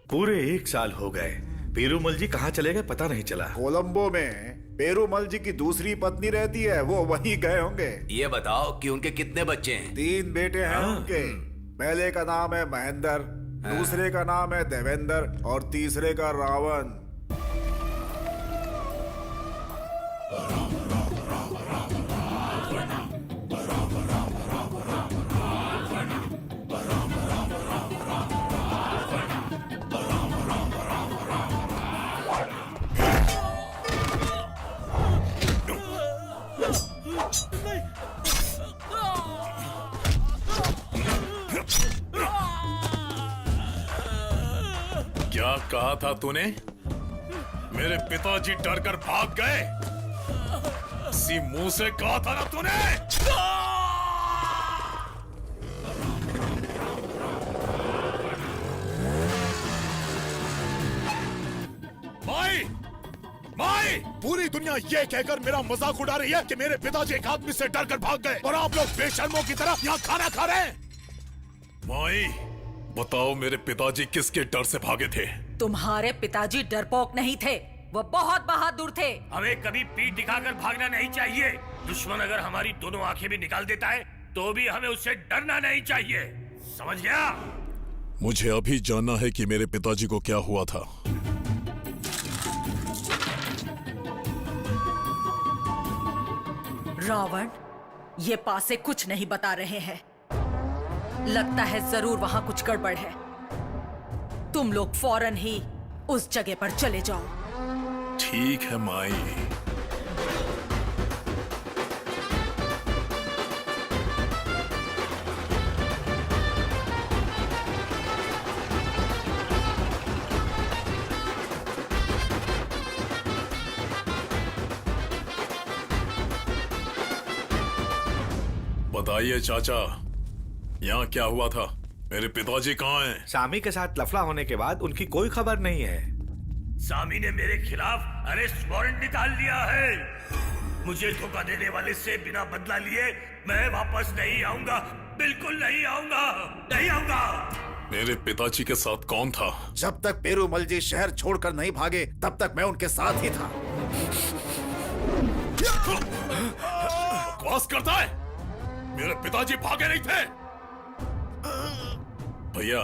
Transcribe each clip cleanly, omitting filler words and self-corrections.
पूरे 1 साल हो गए। पेरूमल जी कहाँ चले गए पता नहीं चला। कोलंबो में पेरूमल जी की दूसरी पत्नी रहती है, वो वहीं गए होंगे। ये बताओ कि उनके कितने बच्चे हैं? 3 बेटे हैं उनके। पहले का नाम है महेंद्र, दूसरे का नाम है देवेंद्र और तीसरे का रावण। क्या कहा था तूने? मेरे पिताजी डर कर भाग गए। इसी मुंह से कहा था ना तूने? माई, माई, पूरी दुनिया ये कहकर मेरा मजाक उड़ा रही है कि मेरे पिताजी एक आदमी से डर कर भाग गए और आप लोग बेशर्मों की तरह यहाँ खाना खा रहे हैं। माई, बताओ मेरे पिताजी किसके डर से भागे थे? तुम्हारे पिताजी डरपोक नहीं थे, वो बहुत बहादुर थे। हमें कभी पीठ दिखाकर भागना नहीं चाहिए। दुश्मन अगर हमारी दोनों आंखें भी निकाल देता है तो भी हमें उससे डरना नहीं चाहिए, समझ गया? मुझे अभी जानना है कि मेरे पिताजी को क्या हुआ था। रावण, ये पासे कुछ नहीं बता रहे हैं। लगता है जरूर वहां कुछ गड़बड़ है। तुम लोग फौरन ही उस जगह पर चले जाओ। ठीक है माई। बताइए चाचा, यहाँ क्या हुआ था? मेरे पिताजी कहाँ हैं? सामी के साथ लफड़ा होने के बाद उनकी कोई खबर नहीं है। सामी ने मेरे खिलाफ अरेस्ट वारंट निकाल लिया है। मुझे धोखा देने वाले से बिना बदला लिए मैं वापस नहीं आऊंगा, बिल्कुल नहीं आऊंगा, नहीं आऊंगा। मेरे पिताजी के साथ कौन था? जब तक पेरूमल जी शहर छोड़कर नहीं भागे तब तक मैं उनके साथ ही था। बकवास करता है। मेरे पिताजी भागे नहीं थे। भैया,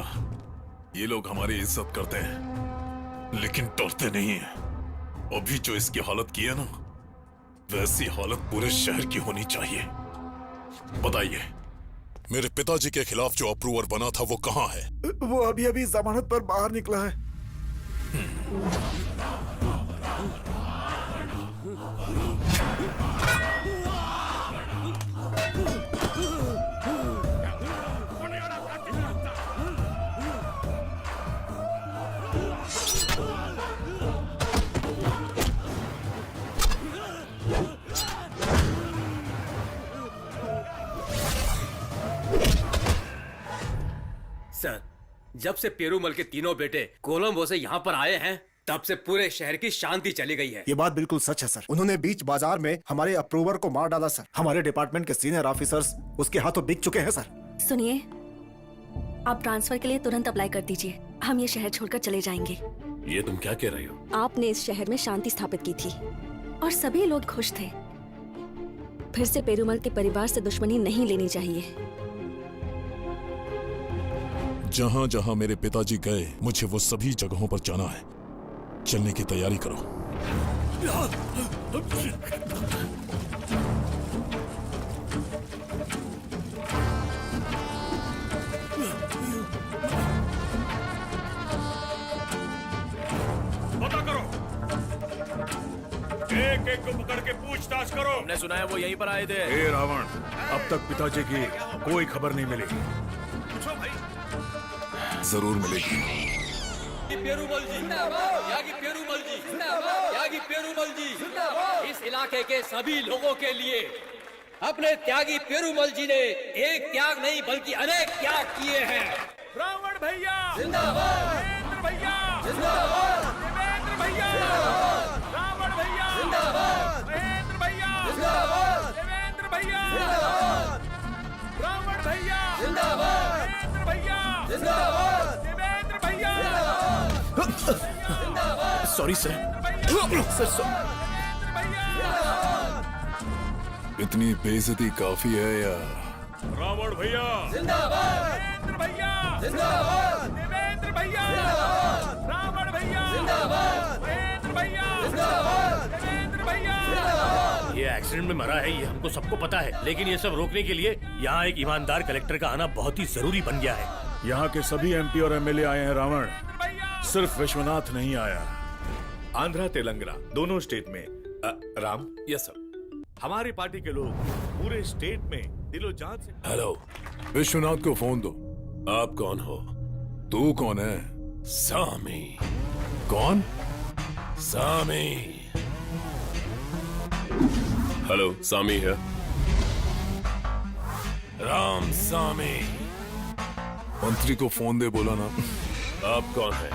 ये लोग हमारी इज्जत करते हैं लेकिन डरते नहीं हैं। अभी जो इसकी हालत की है ना, वैसी हालत पूरे शहर की होनी चाहिए। बताइए, मेरे पिताजी के खिलाफ जो अप्रूवर बना था वो कहाँ है? वो अभी अभी जमानत पर बाहर निकला है। सर, जब से पेरूमल के तीनों बेटे कोलंबो से यहाँ पर आए हैं तब से पूरे शहर की शांति चली गई है। ये बात बिल्कुल सच है सर। उन्होंने बीच बाजार में हमारे अप्रूवर को मार डाला सर। हमारे डिपार्टमेंट के सीनियर ऑफिसर्स उसके हाथों बिक चुके हैं सर। सुनिए, आप ट्रांसफर के लिए तुरंत अप्लाई कर दीजिए। हम ये शहर छोड़कर चले जाएंगे। ये तुम क्या कह रही हो? आपने इस शहर में शांति स्थापित की थी और सभी लोग खुश थे। फिर से पेरूमल के परिवार से दुश्मनी नहीं लेनी चाहिए। जहां जहां मेरे पिताजी गए, मुझे वो सभी जगहों पर जाना है। चलने की तैयारी करो। पता करो, एक एक को पकड़ के पूछताछ करो। हमने सुना है वो यहीं पर आए थे। ए रावण, अब तक पिताजी की कोई खबर नहीं मिली। पूछो भाई। जरूर मिलेगी। पेरूमल जी जिंदाबाद, यागी पेरूमल जी जिंदाबाद, यागी पेरूमल जी जिंदाबाद। इस इलाके के सभी लोगों के लिए अपने त्यागी पेरूमल जी ने एक त्याग नहीं बल्कि अनेक त्याग किए हैं। रावण भैया जिंदाबाद, महेंद्र भैया जिंदाबाद, देवेंद्र भैया जिंदाबाद, रावण भैया जिंदाबाद, महेंद्र भैया जिंदाबाद, देवेंद्र भैया जिंदाबाद, रावण भैया जिंदाबाद, महेंद्र भैया जिंदाबाद, देवेंद्र भैया जिंदाबाद। Sorry sir. इतनी बेइज्जती काफी है या रावण भैया, जिंदाबाद भैया, जिंदाबाद देवेंद्र भैया, रावण भैया, महेंद्र भैया, देवेंद्र भैया। ये एक्सीडेंट में मरा है, ये हमको सबको पता है, लेकिन ये सब रोकने के लिए यहाँ एक ईमानदार कलेक्टर का आना बहुत ही जरूरी बन गया है। यहाँ के सभी एमपी और एमएलए आए हैं रावण, सिर्फ विश्वनाथ नहीं आया। आंध्रा तेलंगाना दोनों स्टेट में राम, यस सर। हमारी पार्टी के लोग पूरे स्टेट में दिलो जान से। हेलो, विश्वनाथ को फोन दो। आप कौन हो? तू कौन है? सामी। कौन? सामी। हेलो, सामी है। राम सामी। मंत्री को फोन दे बोला ना। आप कौन है?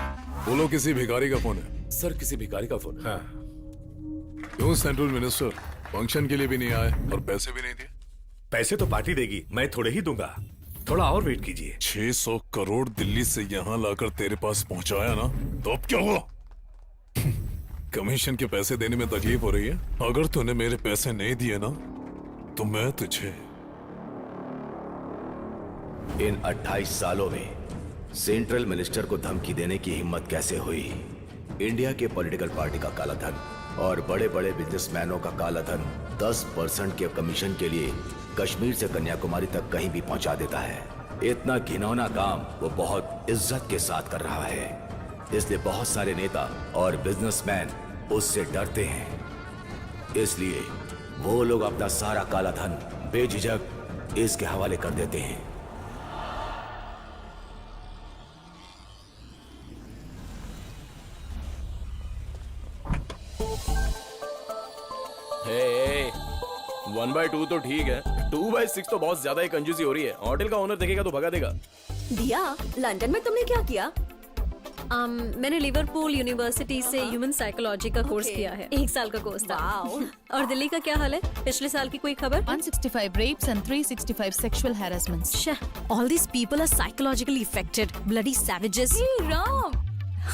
बोलो किसी भिखारी का फोन है। सर, किसी भिखारी का फोन है। क्यों सेंट्रल मिनिस्टर फंक्शन के लिए भी नहीं आए और पैसे भी नहीं दिए? पैसे तो पार्टी देगी, मैं थोड़े ही दूंगा, थोड़ा और वेट कीजिए। 600 करोड़ दिल्ली से यहाँ लाकर तेरे पास पहुंचाया ना, तो अब क्या हुआ? कमीशन के पैसे देने में तकलीफ हो रही है? अगर तूने मेरे पैसे नहीं दिए ना, तो मैं तुझे इन 28 सालों में सेंट्रल मिनिस्टर को धमकी देने की हिम्मत कैसे हुई? इंडिया के पॉलिटिकल पार्टी का काला धन और बड़े बड़े बिजनेसमैनों का काला धन 10% के कमीशन के लिए कश्मीर से कन्याकुमारी तक कहीं भी पहुंचा देता है। इतना घिनौना काम वो बहुत इज्जत के साथ कर रहा है, इसलिए बहुत सारे नेता और बिजनेसमैन उससे डरते हैं। इसलिए वो लोग अपना सारा काला धन बेझिझक इसके हवाले कर देते हैं। हे, 1/2 तो ठीक है, 2/6 तो बहुत ज्यादा ही कंजूसी हो रही है। होटल का ओनर देखेगा तो भगा देगा। दिया, लंदन में तुमने क्या किया? मैंने लिवरपूल यूनिवर्सिटी से ह्यूमन साइकोलॉजी का कोर्स किया है। 1 साल का कोर्स था। और दिल्ली का क्या हाल है? पिछले साल की कोई खबर? 165 rapes and 365 sexual harassments. All these people are psychologically affected. Bloody savages. Hey Ram,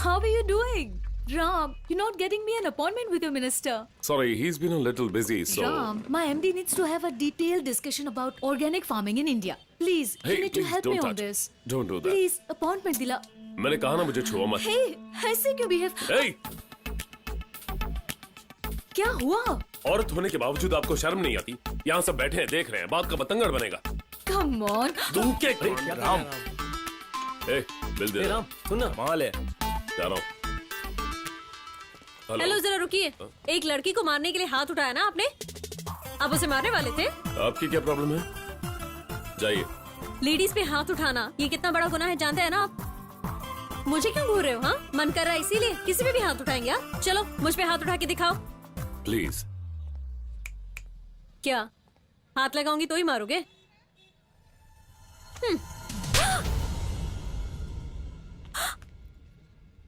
how are you doing? Ram, you're not getting me an appointment with your minister. Sorry, he's been a little busy, so. Ram, my MD needs to have a detailed discussion about organic farming in India. Please, Hey, you need to please, help don't me on touch. this. Don't do that. Please, appointment दिला. मैंने कहा ना मुझे छुओ मत। Hey, ऐसे क्यों behave? Hey, क्या हुआ? औरत होने के बावजूद आपको शर्म नहीं आती? यहाँ सब बैठे हैं, देख रहे हैं, बात का बतंगड़ बनेगा। Come on. तू के राम, बिल दे। राम सुन ना, माल है, जा रहा हूँ। हेलो, जरा रुकिए। एक लड़की को मारने के लिए हाथ उठाया ना आपने? आप उसे मारने वाले थे? आपकी क्या प्रॉब्लम है? जाइए। लेडीज पे हाथ उठाना ये कितना बड़ा गुनाह है, जानते हैं ना आप? मुझे क्यों घूर रहे हो? हाँ, मन कर रहा है इसीलिए? किसी पे भी हाथ उठाएंगे आप? चलो मुझ पे हाथ उठा के दिखाओ। प्लीज। क्या हाथ लगाऊंगी तो ही मारोगे?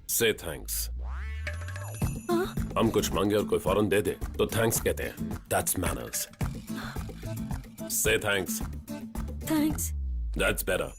से थैंक्स। हम कुछ मांगे और कोई फौरन दे दे तो थैंक्स कहते हैं। That's manners. Say thanks. Thanks. That's better.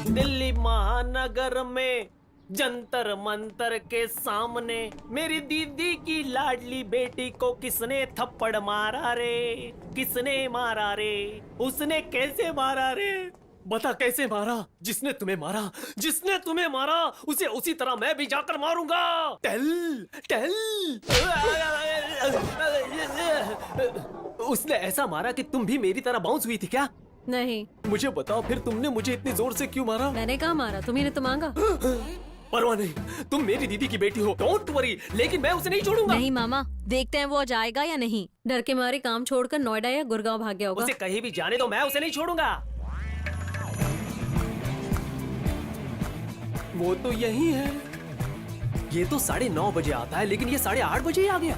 Delhi महानगर में जंतर मंतर के सामने मेरी दीदी की लाडली बेटी को किसने थप्पड़ मारा रे? किसने मारा रे? उसने कैसे मारा रे? बता कैसे मारा? जिसने तुम्हें मारा, जिसने तुम्हें मारा उसे उसी तरह मैं भी जाकर मारूंगा। टेल टेल। उसने ऐसा मारा कि तुम भी मेरी तरह बाउंस हुई थी क्या? नहीं। मुझे बताओ फिर तुमने मुझे इतनी जोर से क्यों मारा? मैंने कहा मारा, तुम्ही ने तो मांगा। परवाह नहीं, तुम मेरी दीदी की बेटी हो, डोंट वरी, लेकिन मैं उसे नहीं छोड़ूंगा। नहीं मामा, देखते हैं वो आज आएगा या नहीं। डर के मारे काम छोड़कर नोएडा या गुड़गांव भाग गया होगा। उसे कहीं भी जाने दो, मैं उसे नहीं छोड़ूंगा। वो तो यही है। ये तो 9:30 बजे आता है, लेकिन ये 8:30 बजे ही आ गया।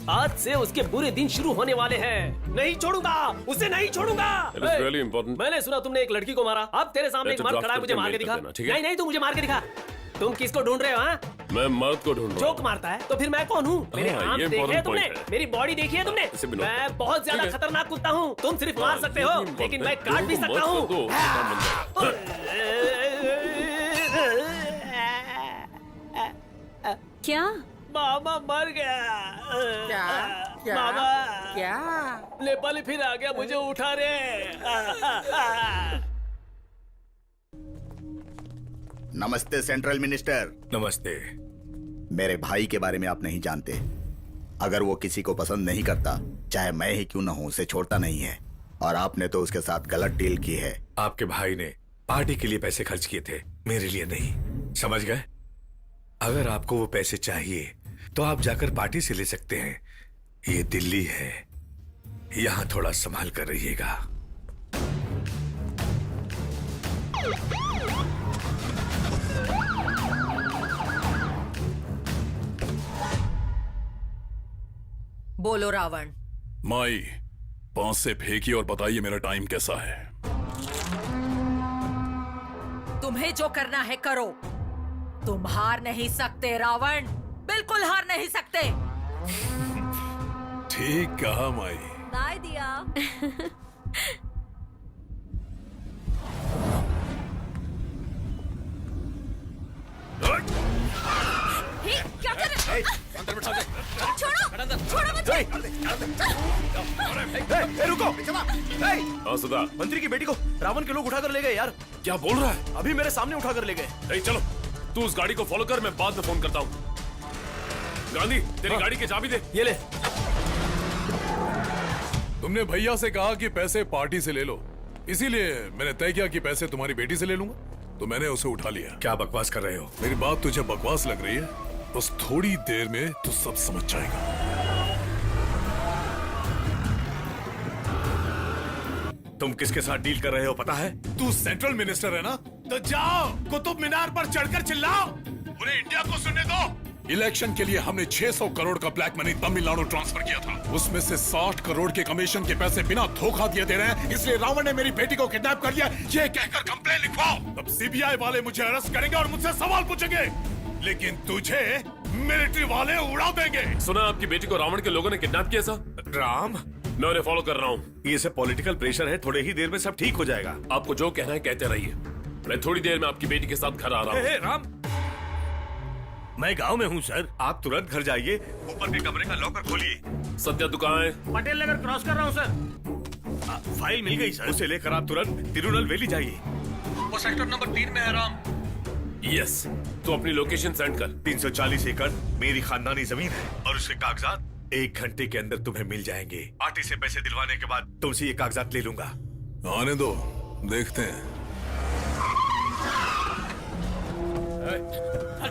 आज से उसके बुरे दिन शुरू होने वाले हैं। नहीं छोड़ूंगा, उसे नहीं छोड़ूंगा। It is really important. मैंने सुना तुमने एक लड़की को मारा। अब तेरे सामने एक मर्द खड़ा है, मुझे मार के दिखा। नहीं नहीं, तू मुझे मार के दिखा। तुम किसको ढूंढ रहे हो? हाँ, मैं मर्द को ढूंढ रहा जोक मारता है तो फिर मैं कौन हूँ? मेरे हाँ, आर्म ये देखे हैं important तुमने? point है। मेरी बॉडी देखी है तुमने? इसे भी note मैं कर। बहुत ज्यादा ठीक है। खतरनाक कुत्ता हूँ। तुम सिर्फ मार सकते हो, लेकिन मैं काट भी सकता हूँ। क्या? मामा मर गया। क्या? मामा क्या? नेपाली फिर आ गया, मुझे उठा रे। नमस्ते सेंट्रल मिनिस्टर। नमस्ते। मेरे भाई के बारे में आप नहीं जानते। अगर वो किसी को पसंद नहीं करता, चाहे मैं ही क्यों न हूं, उसे छोड़ता नहीं है। और आपने तो उसके साथ गलत डील की है। आपके भाई ने पार्टी के लिए पैसे खर्च किए थे, मेरे लिए नहीं। समझ गए? अगर आपको वो पैसे चाहिए तो आप जाकर पार्टी से ले सकते हैं। ये दिल्ली है, यहां थोड़ा संभाल कर रहिएगा। बोलो रावण। माई, पांच से फेंकी और बताइए मेरा टाइम कैसा है। तुम्हें जो करना है करो। तुम हार नहीं सकते रावण, बिल्कुल हार नहीं सकते। ठीक कहा माई। बाय दिया। क्या कर रहे हो? छोड़ो, छोड़ो मुझे। रुको। हाँ सुधा, मंत्री की बेटी को रावण के लोग उठाकर ले गए यार। क्या बोल रहा है? अभी मेरे सामने उठाकर ले गए। नहीं चलो, तू उस गाड़ी को फॉलो कर, मैं बाद में फोन करता हूँ। गांधी, तेरी गाड़ी की चाबी दे। ये ले। तुमने भैया से कहा कि पैसे पार्टी से ले लो, इसीलिए मैंने तय किया कि पैसे तुम्हारी बेटी से ले लूंगा, तो मैंने उसे उठा लिया। क्या बकवास कर रहे हो? मेरी बात तुझे बकवास लग रही है? बस थोड़ी देर में तू सब समझ जाएगा। तुम किसके साथ डील कर रहे हो पता है? तू सेंट्रल मिनिस्टर है ना, तो जाओ कुतुब मीनार पर चढ़कर चिल्लाओ, पूरे इंडिया को सुनने दो। इलेक्शन के लिए हमने 600 करोड़ का ब्लैक मनी तमिलनाडु ट्रांसफर किया था। उसमें से 60 करोड़ के कमीशन के पैसे बिना धोखा दिए दे रहे हैं, इसलिए रावण ने मेरी बेटी को किडनैप कर लिया, ये कहकर कंप्लेन लिखवाओ। तब सीबीआई वाले मुझे अरेस्ट करेंगे और मुझसे सवाल पूछेंगे, लेकिन तुझे मिलिट्री वाले उड़ा देंगे। सुना आपकी बेटी को रावण के लोगों ने किडनैप किया था? राम, मैं उन्हें फॉलो कर रहा हूँ। ये सब पॉलिटिकल प्रेशर है, थोड़े ही देर में सब ठीक हो जाएगा। आपको जो कहना है कहते रहिए, मैं थोड़ी देर में आपकी बेटी के साथ घर आ रहा हूँ। राम, मैं गांव में हूँ सर। आप तुरंत घर जाइए, ऊपर के कमरे का लॉकर खोलिए। सत्या तू कहाँ है? पटेल नगर क्रॉस कर रहा हूँ सर। फाइल मिल गई सर। उसे लेकर आप तुरंत तिरुनेलवेली जाइए। वो सेक्टर नंबर 3 में है राम। यस, तो अपनी लोकेशन सेंड कर। 340 एकड़ मेरी खानदानी जमीन है और उसके कागजात 1 घंटे के अंदर तुम्हें मिल जाएंगे। पार्टी से पैसे दिलवाने के बाद तुमसे ये कागजात ले लूंगा। आने दो, देखते हैं।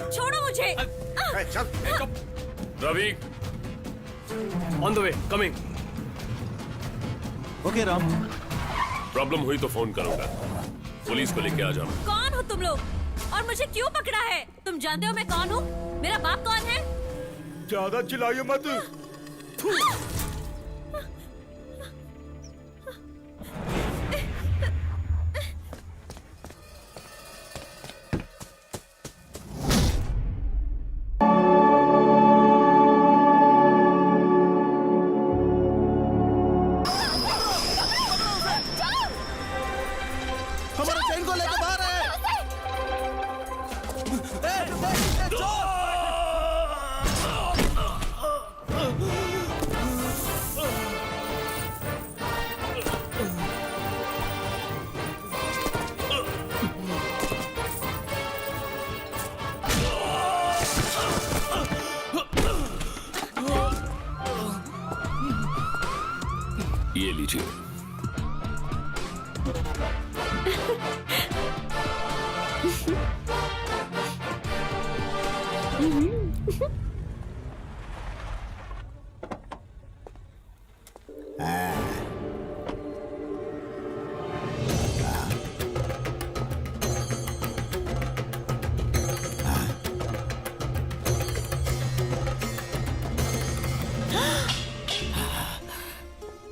छोड़ो मुझे। Ravi, on the way, coming. Okay Ram. Problem हुई तो फोन करूंगा। पुलिस को लेके आ जाओ। कौन हो तुम लोग और मुझे क्यों पकड़ा है? तुम जानते हो मैं कौन हूँ? मेरा बाप कौन है? ज्यादा चिल्लाइए मत। हमारे ट्रेन को लेकर बाहर है। ये लीजिए।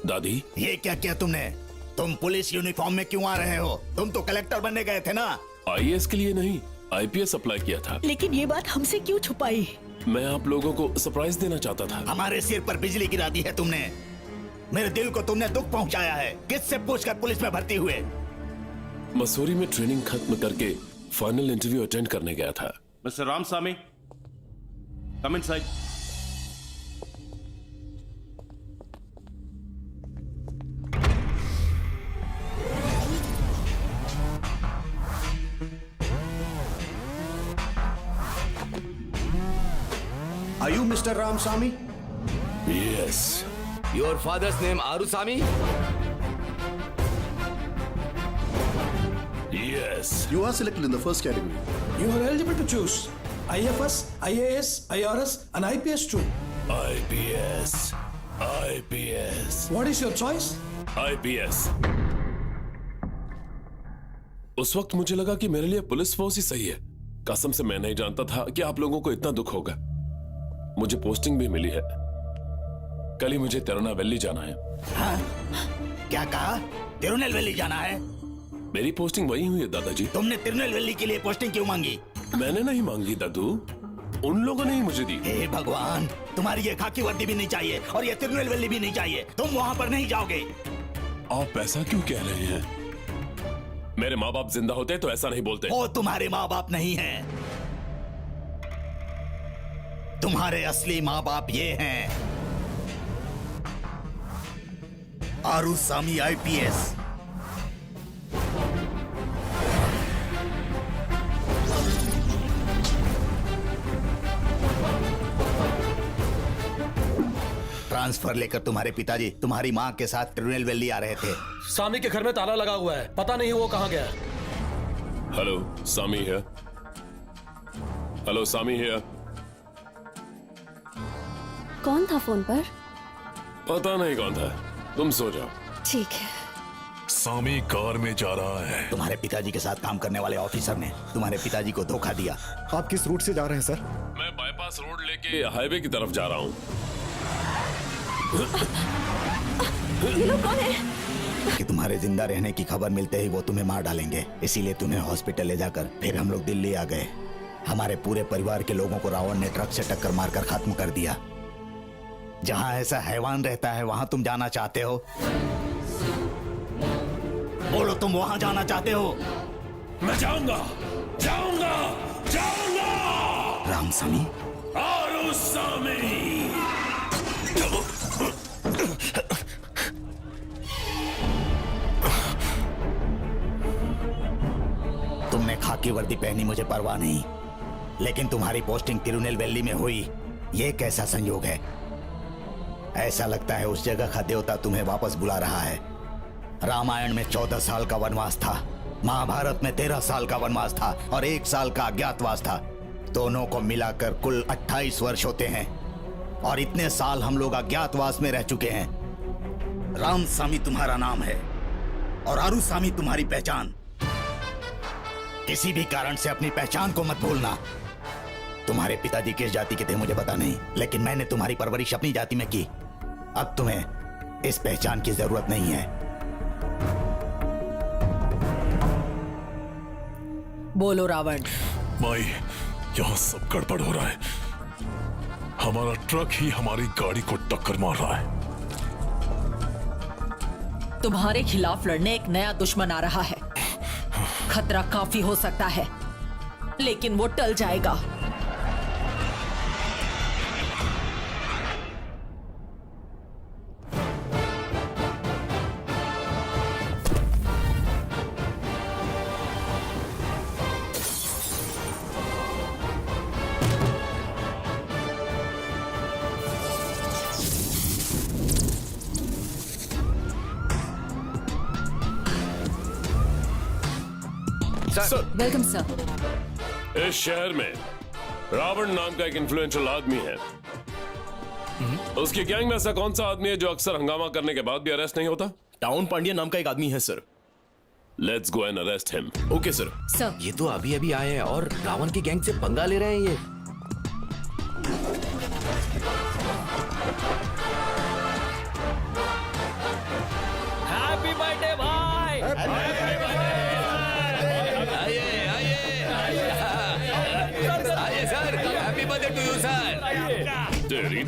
दादी, ये क्या किया तुमने? तुम पुलिस यूनिफॉर्म में क्यों आ रहे हो? तुम तो कलेक्टर बनने गए थे ना। आईएएस के लिए नहीं, आईपीएस अप्लाई किया था। लेकिन ये बात हमसे क्यों छुपाई? मैं आप लोगों को सरप्राइज देना चाहता था। हमारे सिर पर बिजली गिरा दी है तुमने। मेरे दिल को तुमने दुख पहुंचाया है। किससे पूछकर पुलिस में भर्ती हुए? मसूरी में ट्रेनिंग खत्म करके फाइनल इंटरव्यू अटेंड करने गया था। Mister Ramasamy, come inside. Are you Mr. Ramsamy? Yes. Your father's name Arusamy? Yes. You are selected in the first category. You are eligible to choose IFS, IAS, IRS and IPS too. IPS. IPS. What is your choice? IPS. उस वक्त मुझे लगा कि मेरे लिए police force ही सही है। कसम से मैं नहीं जानता था कि आप लोगों को इतना दुख होगा। मुझे पोस्टिंग भी मिली है। कल ही मुझे तिरुनेलवेली जाना है। हाँ? क्या कहा? तिरुनेलवेली जाना है? मेरी पोस्टिंग वही हुई है दादाजी। तुमने तिरुनेलवेली के लिए पोस्टिंग क्यों मांगी? मैंने नहीं मांगी दादू, उन लोगों ने ही मुझे दी। हे भगवान, तुम्हारी ये खाकी वर्दी भी नहीं चाहिए और ये तिरुनेलवेली भी नहीं चाहिए। तुम वहाँ पर नहीं जाओगे। आप ऐसा क्यों कह रहे हैं? मेरे माँ बाप जिंदा होते तो ऐसा नहीं बोलते। वो तुम्हारे माँ बाप नहीं हैं। तुम्हारे असली माँ बाप ये हैं। आरुसामी आईपीएस। ट्रांसफर लेकर तुम्हारे पिताजी तुम्हारी माँ के साथ तिरुनेलवेली आ रहे थे। सामी के घर में ताला लगा हुआ है, पता नहीं वो कहाँ गया। Hello, Sami here. Hello, Sami here. कौन था फोन पर? पता नहीं कौन था, तुम सो जाओ। ठीक है। सामी कार में जा रहा है। तुम्हारे पिताजी के साथ काम करने वाले ऑफिसर ने तुम्हारे पिताजी को धोखा दिया। आप किस रूट से जा रहे हैं सर? मैं बाईपास रोड लेके हाईवे की तरफ जा रहा हूँ। ये लोग कौन है? कि तुम्हारे जिंदा रहने की खबर मिलते ही वो तुम्हें मार डालेंगे, इसीलिए तुम्हें हॉस्पिटल ले जाकर फिर हम लोग दिल्ली आ गए। हमारे पूरे परिवार के लोगों को रावण ने ट्रक से टक्कर मारकर खत्म कर दिया। जहां ऐसा हैवान रहता है वहां तुम जाना चाहते हो? बोलो, तुम वहां जाना चाहते हो? मैं जाऊंगा, जाऊंगा, जाऊंगा। रामसामी, आरुसामी। तुमने खाकी वर्दी पहनी, मुझे परवाह नहीं, लेकिन तुम्हारी पोस्टिंग तिरुनेलवेली में हुई, ये कैसा संयोग है? ऐसा लगता है उस जगह का देवता तुम्हें वापस बुला रहा है। रामायण में 14 साल का वनवास था, महाभारत में 13 साल का वनवास था और 1 साल का अज्ञातवास था। दोनों को मिलाकर कुल 28 वर्ष होते हैं और इतने साल हम लोग अज्ञातवास में रह चुके हैं। रामसामी तुम्हारा नाम है और आरुसामी तुम्हारी पहचान। किसी भी कारण से अपनी पहचान को मत भूलना। तुम्हारे पिताजी किस जाति के थे मुझे पता नहीं, लेकिन मैंने तुम्हारी परवरिश अपनी जाति में की। अब तुम्हें इस पहचान की जरूरत नहीं है। बोलो रावण। माई, यहाँ सब गड़बड़ हो रहा है। हमारा ट्रक ही हमारी गाड़ी को टक्कर मार रहा है। तुम्हारे खिलाफ लड़ने एक नया दुश्मन आ रहा है। खतरा काफी हो सकता है, लेकिन वो टल जाएगा। Sir, welcome sir. इस शहर में रावण नाम का एक इन्फ्लुएंशियल आदमी है। उसकी गैंग में ऐसा कौन सा आदमी है जो अक्सर हंगामा करने के बाद भी अरेस्ट नहीं होता? टाउन पांड्या नाम का एक आदमी है sir. Let's go and arrest him. Okay sir. Sir, ये तो अभी अभी आए हैं और रावण की गैंग से पंगा ले रहे हैं ये। हैप्पी बर्थडे भाई। तेरी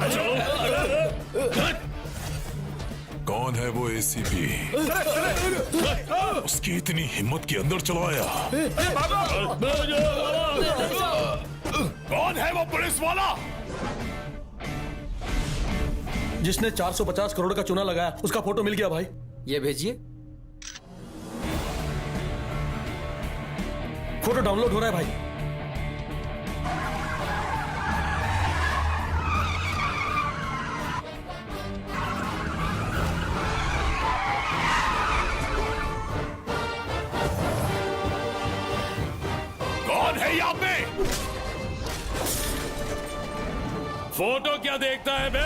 कौन है वो एसीपी? उसकी इतनी हिम्मत के अंदर चला आया। कौन है वो पुलिस वाला? जिसने 450 करोड़ का चूना लगाया, उसका फोटो मिल गया भाई। ये भेजिए। फोटो डाउनलोड हो रहा है भाई। कौन है यहाँ पे? फोटो क्या देखता है बे?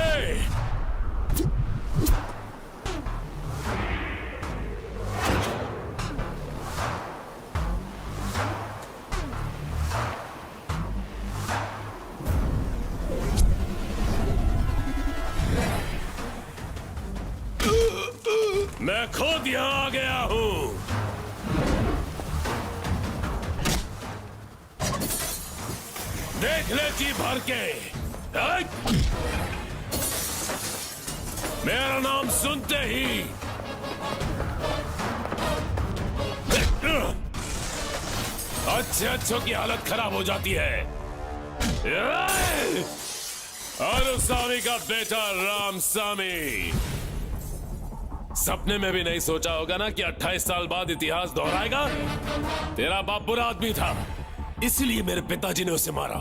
मैं खुद यहां आ गया हूं। देख ले जी भर के। मेरा नाम सुनते ही अच्छों की हालत खराब हो जाती है। अनुसामी का बेटा रामसामी। सपने में भी नहीं सोचा होगा ना कि 28 साल बाद इतिहास दोहराएगा। तेरा बाप बुरा आदमी था, इसलिए मेरे पिताजी ने उसे मारा।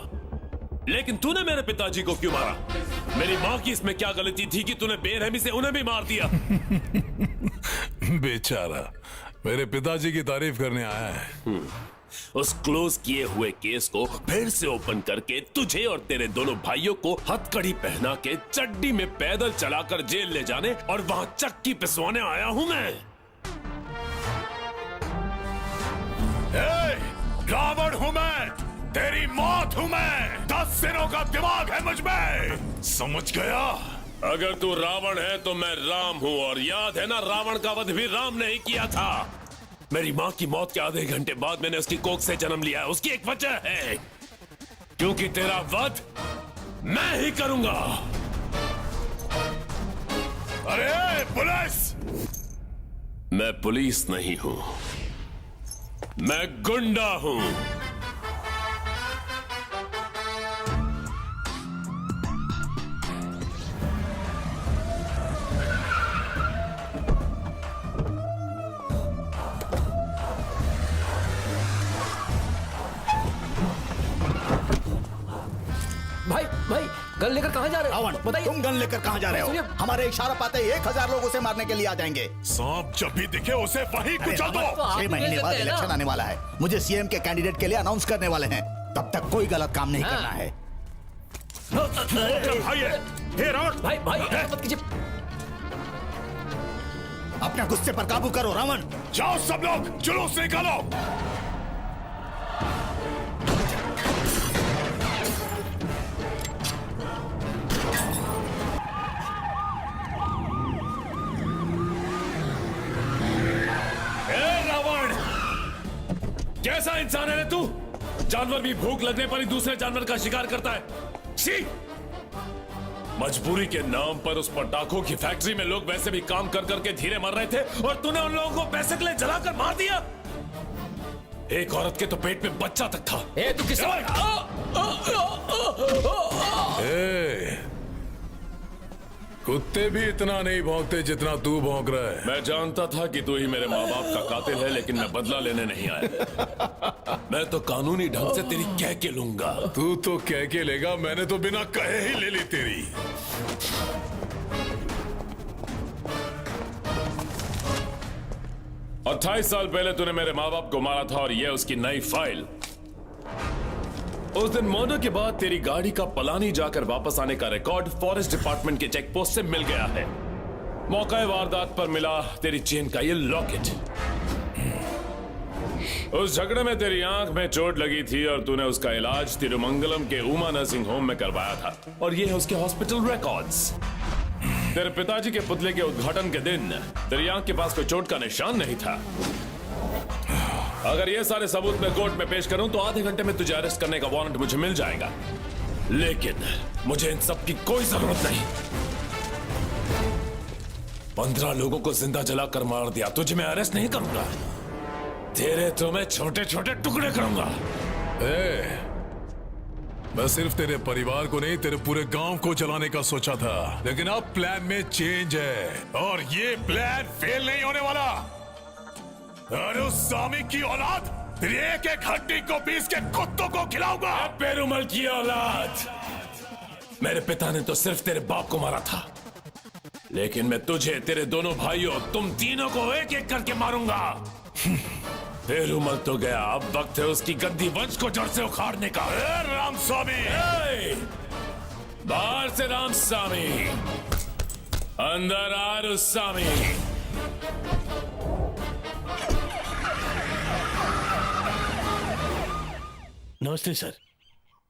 लेकिन तूने मेरे पिताजी को क्यों मारा? मेरी माँ की इसमें क्या गलती थी कि तूने बेरहमी से उन्हें भी मार दिया? बेचारा मेरे पिताजी की तारीफ करने आया है। उस क्लोज किए हुए केस को फिर से ओपन करके तुझे और तेरे दोनों भाइयों को हथकड़ी पहना के चड्डी में पैदल चलाकर जेल ले जाने और वहां चक्की पिसवाने आया हूं मैं। रावण हूं मैं, तेरी मौत हूं मैं। 10 सिरों का दिमाग है मुझ में, समझ गया? अगर तू रावण है तो मैं राम हूं, और याद है ना रावण का वध भी राम ने ही किया था। मेरी माँ की मौत के आधे घंटे बाद मैंने उसकी कोख से जन्म लिया है। उसकी एक वजह है, क्योंकि तेरा वध मैं ही करूंगा। अरे पुलिस! मैं पुलिस नहीं हूं, मैं गुंडा हूं। भाई भाई गन लेकर कहाँ जा रहे हो? रावण, तुम गन लेकर कहाँ जा रहे हो? हमारे इशारा पाते 1000 लोग उसे मारने के लिए आ जाएंगे। सांप जब भी दिखे उसे वहीं कुचल दो। 6 महीने बाद इलेक्शन आने वाला है, मुझे सीएम के कैंडिडेट के लिए अनाउंस करने वाले हैं। तब तक कोई गलत काम नहीं करना है। भाई भाई मत कीजिए। अपने गुस्से पर काबू करो रावण। जाओ सब लोग, जुलूस निकालो। कैसा इंसान है रे तू? जानवर भी भूख लगने पर ही दूसरे जानवर का शिकार करता है। छी! मजबूरी के नाम पर उस पटाखों की फैक्ट्री में लोग वैसे भी काम कर करके धीरे मर रहे थे, और तूने उन लोगों को पैसे के लिए जलाकर मार दिया। एक औरत के तो पेट में बच्चा तक था। तू किस कुत्ते भी इतना नहीं भौंकते जितना तू भौंक रहा है। मैं जानता था कि तू ही मेरे माँ बाप का कातिल है, लेकिन मैं बदला लेने नहीं आया। मैं तो कानूनी ढंग से तेरी कह के लूंगा। तू तो कह के लेगा, मैंने तो बिना कहे ही ले ली तेरी। 28 साल पहले तूने मेरे माँ बाप को मारा था, और यह उसकी नई फाइल। उस दिन मर्डर के बाद तेरी गाड़ी का पलानी जाकर वापस आने का रिकॉर्ड फॉरेस्ट डिपार्टमेंट के चेक पोस्ट से मिल गया है। मौका वारदात पर मिला तेरी चेन का ये लॉकेट। उस झगड़े में तेरी आंख में चोट लगी थी और तूने उसका इलाज तिरुमंगलम के उमा नर्सिंग होम में करवाया था, और ये है उसके हॉस्पिटल रिकॉर्ड्स। तेरे पिताजी के पुतले के उद्घाटन के दिन तेरी आंख के पास कोई चोट का निशान नहीं था। अगर ये सारे सबूत मैं कोर्ट में पेश करूं तो आधे घंटे में तुझे अरेस्ट करने का वारंट मुझे मिल जाएगा। लेकिन मुझे इन सब की कोई जरूरत नहीं। 15 लोगों को जिंदा जलाकर मार दिया, तुझे मैं अरेस्ट नहीं करूंगा। तेरे तो मैं छोटे छोटे टुकड़े करूंगा। मैं सिर्फ तेरे परिवार को नहीं, तेरे पूरे गांव को जलाने का सोचा था, लेकिन अब प्लान में चेंज है और ये प्लान फेल नहीं होने वाला। अरे उस सामी की औलाद, तेरी एक एक हड्डी को पीस के कुत्तों को खिलाऊंगा। पेरुमल की औलाद, मेरे पिता ने तो सिर्फ तेरे बाप को मारा था, लेकिन मैं तुझे, तेरे दोनों भाइयों, तुम तीनों को एक एक करके मारूंगा। पेरुमल तो गया, अब वक्त है उसकी गद्दी वंश को जड़ से उखाड़ने का। रामस्वामी, बाहर से रामस्वामी, अंदर आ रुस्वामी। नमस्ते सर।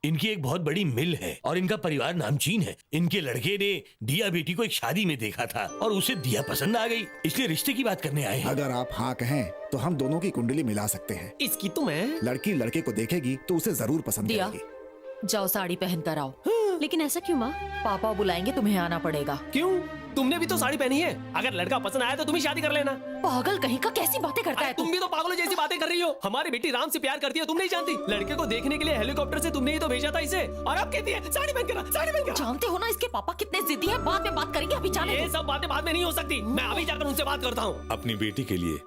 इनकी एक बहुत बड़ी मिल है और इनका परिवार नामचीन है। इनके लड़के ने दिया बेटी को एक शादी में देखा था और उसे दिया पसंद आ गई, इसलिए रिश्ते की बात करने आए हैं। अगर आप हाँ कहें तो हम दोनों की कुंडली मिला सकते हैं। इसकी तो मैं लड़की लड़के को देखेगी तो उसे जरूर पसंद दिया, करेगी। जाओ साड़ी पहन कर आओ। लेकिन ऐसा क्यों माँ? पापा बुलाएंगे, तुम्हें आना पड़ेगा। क्यों? तुमने भी तो साड़ी पहनी है। अगर लड़का पसंद आया तो तुम ही शादी कर लेना। पागल कहीं का, कैसी बातें करता है तुम भी तो पागलों जैसी बातें कर रही हो। हमारी बेटी राम से प्यार करती है, तुम नहीं जानती? लड़के को देखने के लिए हेलीकॉप्टर से तुमने ही तो भेजा था इसे, और अब कहती है साड़ी पहन कर, साड़ी पहन कर। जानते हो ना इसके पापा कितने जिद्दी है। बाद में बात करेंगे, अभी जाने ये सब बातें बाद में नहीं हो सकती। मैं अभी जाकर उनसे बात करता हूँ। अपनी बेटी के लिए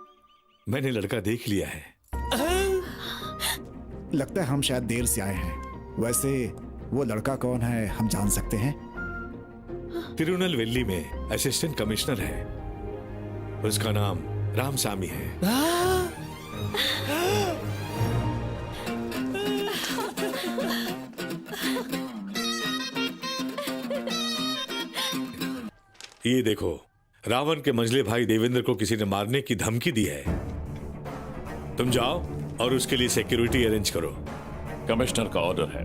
मैंने लड़का देख लिया है। लगता है हम शायद देर से आए हैं। वैसे वो लड़का कौन है, हम जान सकते हैं? तिरुनेलवेली में असिस्टेंट कमिश्नर है, उसका नाम रामस्वामी है। ये देखो, रावण के मंझले भाई देवेंद्र को किसी ने मारने की धमकी दी है। तुम जाओ और उसके लिए सिक्योरिटी अरेंज करो। कमिश्नर का ऑर्डर है,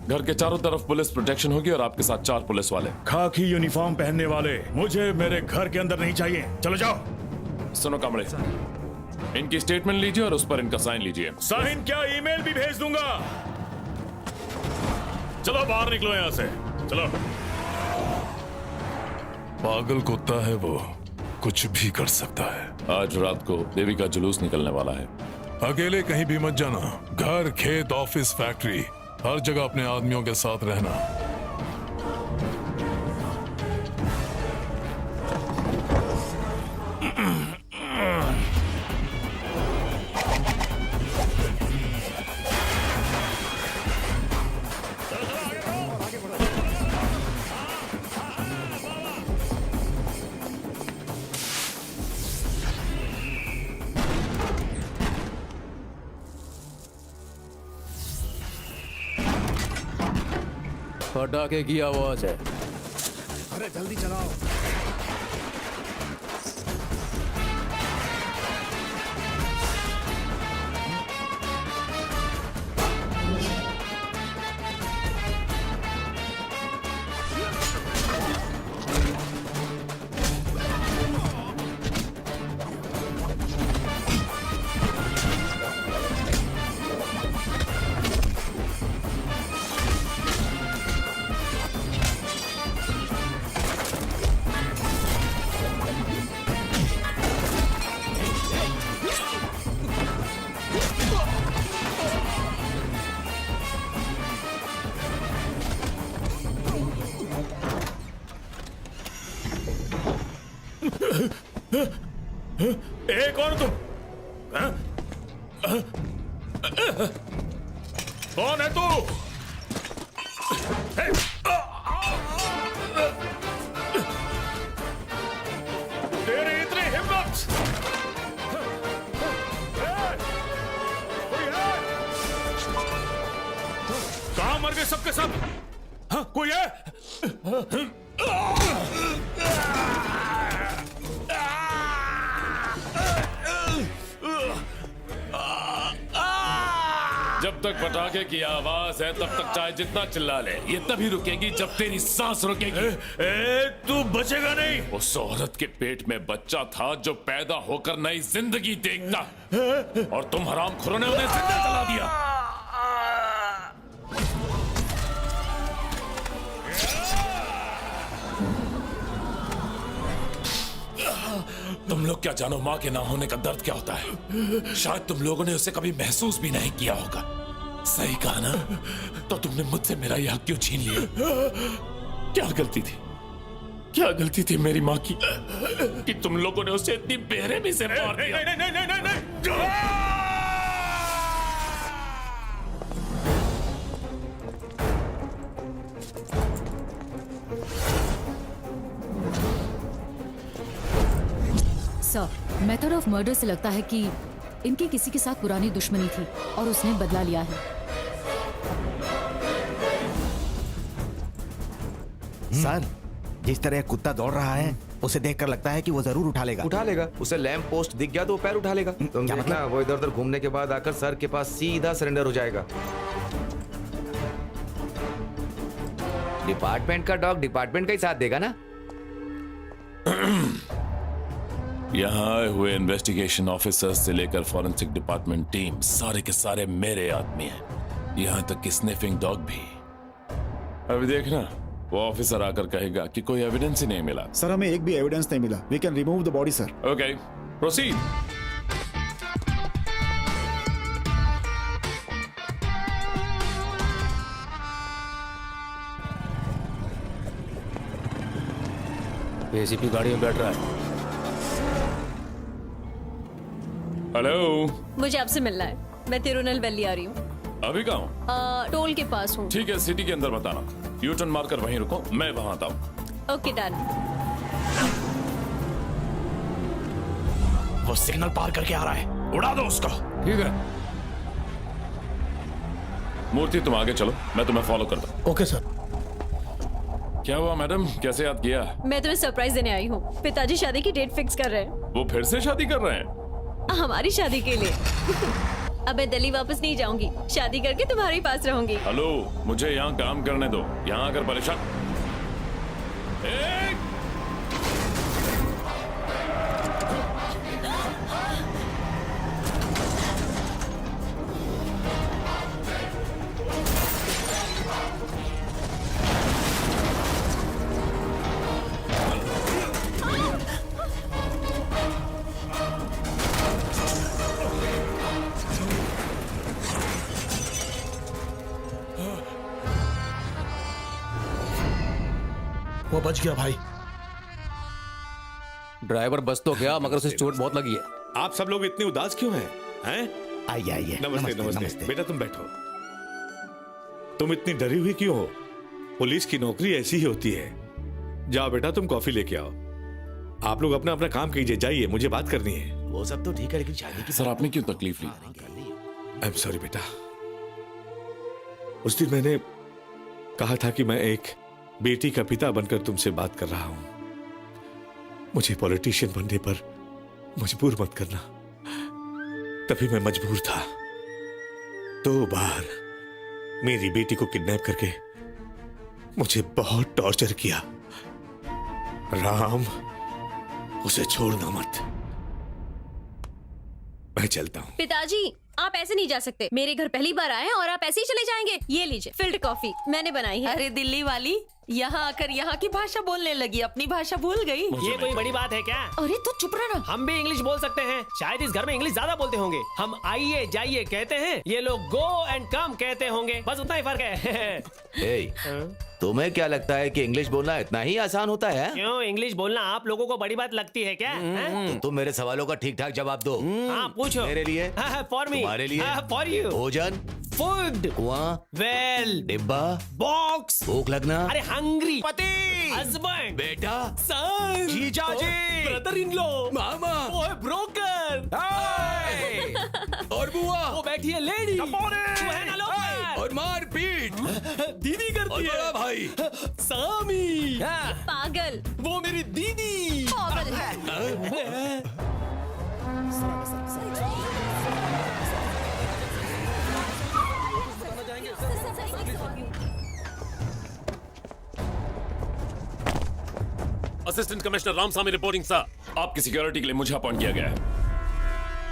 घर के चारों तरफ पुलिस प्रोटेक्शन होगी और आपके साथ 4 पुलिस वाले। खाकी यूनिफॉर्म पहनने वाले मुझे मेरे घर के अंदर नहीं चाहिए। चलो जाओ। सुनो कामड़े, इनकी स्टेटमेंट लीजिए और उस पर इनका साइन लीजिए। साइन क्या, ईमेल भी भेज दूंगा। चलो बाहर निकलो यहाँ से, चलो। पागल कुत्ता है वो, कुछ भी कर सकता है। आज रात को देवी का जुलूस निकलने वाला है। अकेले कहीं भी मत जाना। घर, खेत, ऑफिस, फैक्ट्री, हर जगह अपने आदमियों के साथ रहना। पटाखे की आवाज है। अरे जल्दी चलाओ। कौन तुम? कौन है तू? तेरी इतनी हिम्मत? कहां मर गए सबके सब? हाँ, कोई है? जब तक पटाखे की आवाज है तब तक चाहे जितना चिल्ला ले, ये तभी रुकेगी जब तेरी सांस रुकेगी। तू बचेगा नहीं। उस औरत के पेट में बच्चा था जो पैदा होकर नई जिंदगी देखता, और तुम हरामखोरों ने उन्हें जिंदा जला दिया। तुम लोग क्या जानो माँ के ना होने का दर्द क्या होता है। शायद तुम लोगों ने उसे कभी महसूस भी नहीं किया होगा। सही कहा ना? तो तुमने मुझसे मेरा यह हक क्यों छीन लिया? क्या गलती थी, क्या गलती थी मेरी माँ की कि तुम लोगों ने उसे इतनी बेरहमी से मार दिया? नहीं। सर, मेथड ऑफ मर्डर से लगता है कि इनकी किसी के साथ पुरानी दुश्मनी थी और उसने बदला लिया है। सर, जिस तरह कुत्ता दौड़ रहा है उसे देखकर लगता है कि वो जरूर उठा लेगा। उसे लैंप पोस्ट दिख गया तो वो पैर उठा लेगा। तुम क्या देखना, मतलब? वो इधर उधर घूमने के बाद आकर सर के पास सीधा सरेंडर हो जाएगा। डिपार्टमेंट का डॉग डिपार्टमेंट का ही साथ देगा ना। यहाँ आए हुए इन्वेस्टिगेशन ऑफिसर्स से लेकर फॉरेंसिक डिपार्टमेंट टीम सारे के सारे मेरे आदमी हैं। यहाँ तक कि स्निफिंग डॉग भी। अभी देखना, वो ऑफिसर आकर कहेगा कि कोई एविडेंस ही नहीं मिला। सर, हमें एक भी एविडेंस नहीं मिला। We can remove the body sir. Okay, proceed. ACP गाड़ी में बैठ रहा है। हेलो, मुझे आपसे मिलना है। मैं तिरुनेलवेली आ रही हूँ। अभी कहाँ हूँ? टोल के पास हूँ। ठीक है, सिटी के अंदर बताना। यू टर्न मारकर वहीं रुको, मैं वहां आता हूँ। Okay, done. वो सिग्नल पार करके आ रहा है, उड़ा दो उसको। ठीक है मूर्ति, तुम आगे चलो, मैं तुम्हें फॉलो करता हूँ। Okay sir. क्या हुआ मैडम, कैसे याद किया? मैं तुम्हें सरप्राइज देने आई हूँ। पिताजी शादी की डेट फिक्स कर रहे हैं। वो फिर से शादी कर रहे हैं? हमारी शादी के लिए। अब मैं दिल्ली वापस नहीं जाऊंगी। शादी करके तुम्हारे पास रहूंगी। हेलो, मुझे यहाँ काम करने दो। यहाँ आकर परेशान। वो बच गया भाई। ड्राइवर बस तो गया, मगर उसे चोट बहुत लगी है। आप सब लोग इतने उदास क्यों हैं? आइए आइए। नमस्ते। बेटा तुम बैठो। तुम इतनी डरी हुई क्यों हो? पुलिस की नौकरी ऐसी ही होती है। जाओ बेटा, तुम कॉफी लेके आओ। आप लोग अपना अपना काम कीजिए, जाइए, मुझे बात करनी है। वो सब तो ठीक है, लेकिन शादी की सर, आपने क्यों तकलीफ ली? आई एम सॉरी बेटा। उस दिन मैंने कहा था कि मैं एक बेटी का पिता बनकर तुमसे बात कर रहा हूं। मुझे पॉलिटिशियन बनने पर मजबूर मत करना। तभी मैं मजबूर था। 2 बार मेरी बेटी को किडनैप करके मुझे बहुत टॉर्चर किया। राम, उसे छोड़ना मत। मैं चलता हूं। पिताजी, आप ऐसे नहीं जा सकते। मेरे घर पहली बार आए हैं और आप ऐसे ही चले जाएंगे। ये लीजिए फिल्टर कॉफी, मैंने बनाई है। अरे दिल्ली वाली, यहाँ आकर यहाँ की भाषा बोलने लगी, अपनी भाषा भूल गई। ये कोई बड़ी बात है क्या? अरे तू चुप रहना। हम भी इंग्लिश बोल सकते हैं। शायद इस घर में इंग्लिश ज्यादा बोलते होंगे। हम आइए जाइए कहते हैं, ये लोग गो एंड कम कहते होंगे। बस उतना ही फर्क है। तुम्हें क्या लगता है कि इंग्लिश बोलना इतना ही आसान होता है? क्यों, इंग्लिश बोलना आप लोगों को बड़ी बात लगती है क्या? तो तुम मेरे सवालों का ठीक ठाक जवाब दो। हाँ पूछो। मेरे लिए? For me. तुम्हारे लिए? For you. भोजन? फूड। कुआं? वेल। डिब्बा? बॉक्स। भूख लगना? अरे हंग्री। पति, हस्बैंड। बेटा? सन। जीजाजी, ब्रदर इन लॉ, मामा, ओए ब्रोकर, और बुआ, वो बैठी है लेडी, और मारपीट, दीदी करती है, बड़ा भाई, सामी, पागल, वो मेरी दीदी पागल है। Assistant commissioner Ramaswamy reporting sir. आपकी सिक्योरिटी के लिए मुझे अपॉइंट किया गया है।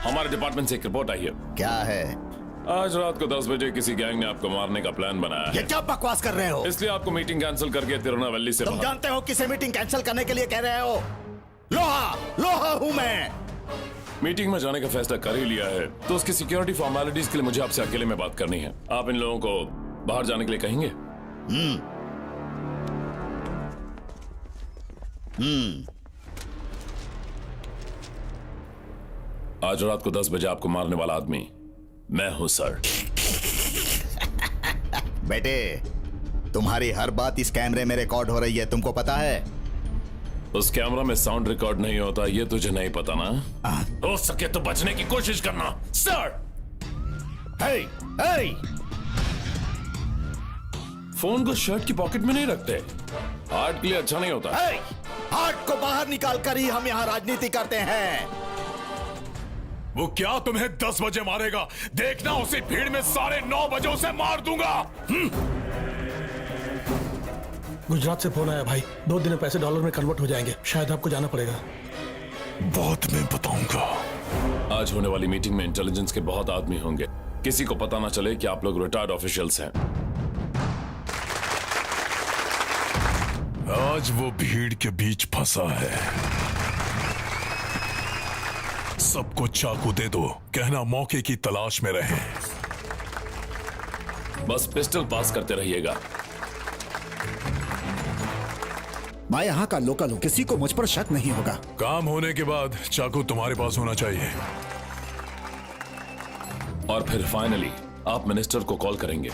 हमारे डिपार्टमेंट से एक रिपोर्ट आई है। क्या है? आज रात को 10 बजे किसी गैंग ने आपको मारने का प्लान बनाया है। ये क्या बकवास कर रहे हो? इसलिए आपको मीटिंग कैंसिल करके तिरुनेलवेली से तुम जानते हो किसे मीटिंग कैंसिल करने के लिए कह रहे हो? लोहा लोहा हूं मैं। मीटिंग में जाने का फैसला कर ही लिया है तो उसकी सिक्योरिटी फॉर्मेलिटीज के लिए मुझे आपसे अकेले में बात करनी है। आप इन लोगों को बाहर जाने के लिए कहेंगे? आज रात को 10 बजे आपको मारने वाला आदमी मैं हूं सर। बेटे, तुम्हारी हर बात इस कैमरे में रिकॉर्ड हो रही है, तुमको पता है? उस कैमरा में साउंड रिकॉर्ड नहीं होता ये तुझे नहीं पता ना? हो सके तो बचने की कोशिश करना सर। हे, हे। फोन को शर्ट की पॉकेट में नहीं रखते, हार्ट के लिए अच्छा नहीं होता। हे, हार्ट को बाहर निकाल कर ही हम यहाँ राजनीति करते हैं। वो क्या तुम्हें 10 बजे मारेगा? देखना उसी भीड़ में 9:30 बजे उसे मार दूंगा। गुजरात से फोन आया भाई, 2 दिन में पैसे डॉलर में कन्वर्ट हो जाएंगे, शायद आपको जाना पड़ेगा। बहुत मैं बताऊंगा। आज होने वाली मीटिंग में इंटेलिजेंस के बहुत आदमी होंगे, किसी को पता ना चले कि आप लोग रिटायर्ड ऑफिशियल्स हैं। आज वो भीड़ के बीच फंसा है। सबको चाकू दे दो, कहना मौके की तलाश में रहे। बस पिस्टल पास करते रहिएगा। मैं यहाँ का लोकल हूँ, किसी को मुझ पर शक नहीं होगा। काम होने के बाद चाकू तुम्हारे पास होना चाहिए। और फिर फाइनली आप मिनिस्टर को कॉल करेंगे।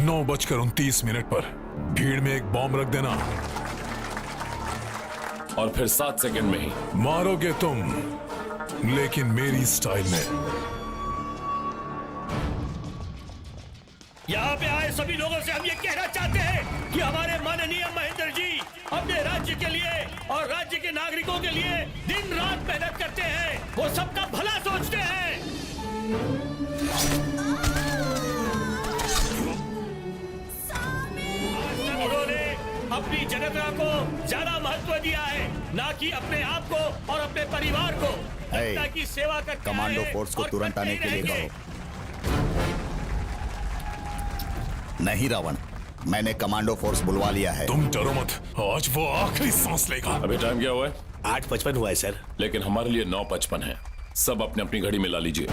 9:29 पर भीड़ में एक बॉम्ब रख देना। और फिर 7 सेकंड में ही मारोगे तुम, लेकिन मेरी स्टाइल में। यहाँ पे आए सभी लोगों से हम ये कहना चाहते हैं कि हमारे माननीय महेंद्र जी अपने राज्य के लिए और राज्य के नागरिकों के लिए दिन रात मेहनत करते हैं। वो सबका भला सोचते हैं। उन्होंने अपनी जनता को ज्यादा महत्व दिया है, ना कि अपने आप को और अपने परिवार को। जनता की सेवा करते कमांडो फोर्स को तुरंत आने के लिए कहो। नहीं रावण, मैंने कमांडो फोर्स बुलवा लिया है। तुम डरो मत, आज वो आखिरी सांस लेगा। अभी टाइम क्या हुआ है? 8:55 हुआ है सर। लेकिन हमारे लिए 9:55 है। सब अपनी अपनी घड़ी में ला लीजिए।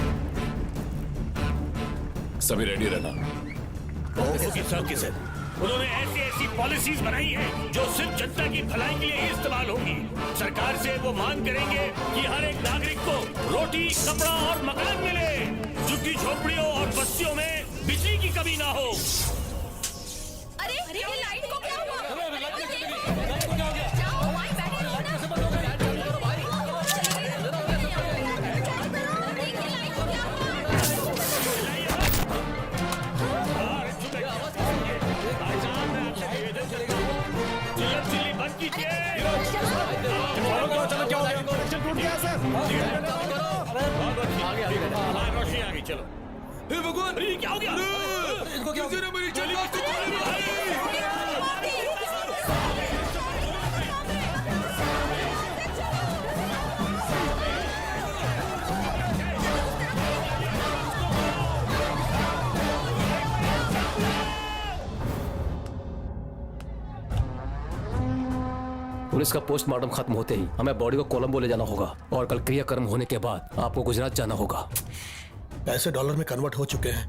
सभी रेडी रहना। Okay sir. उन्होंने ऐसी ऐसी पॉलिसीज बनाई है जो सिर्फ जनता की भलाई के लिए ही इस्तेमाल होगी। सरकार से वो मांग करेंगे कि हर एक नागरिक को रोटी, कपड़ा और मकान मिले। झुग्गी झोपड़ियों और बस्तियों में बिजली की कमी ना हो। अरे ये लाइट को क्या हुआ? रोशनी आ गई, चलो। भगवान, क्या हो गया? इनको क्या हो गया? मेरी पुलिस का पोस्टमार्टम खत्म होते ही हमें बॉडी को कोलंबो ले जाना होगा और कल क्रियाकर्म होने के बाद आपको गुजरात जाना होगा। पैसे डॉलर में कन्वर्ट हो चुके हैं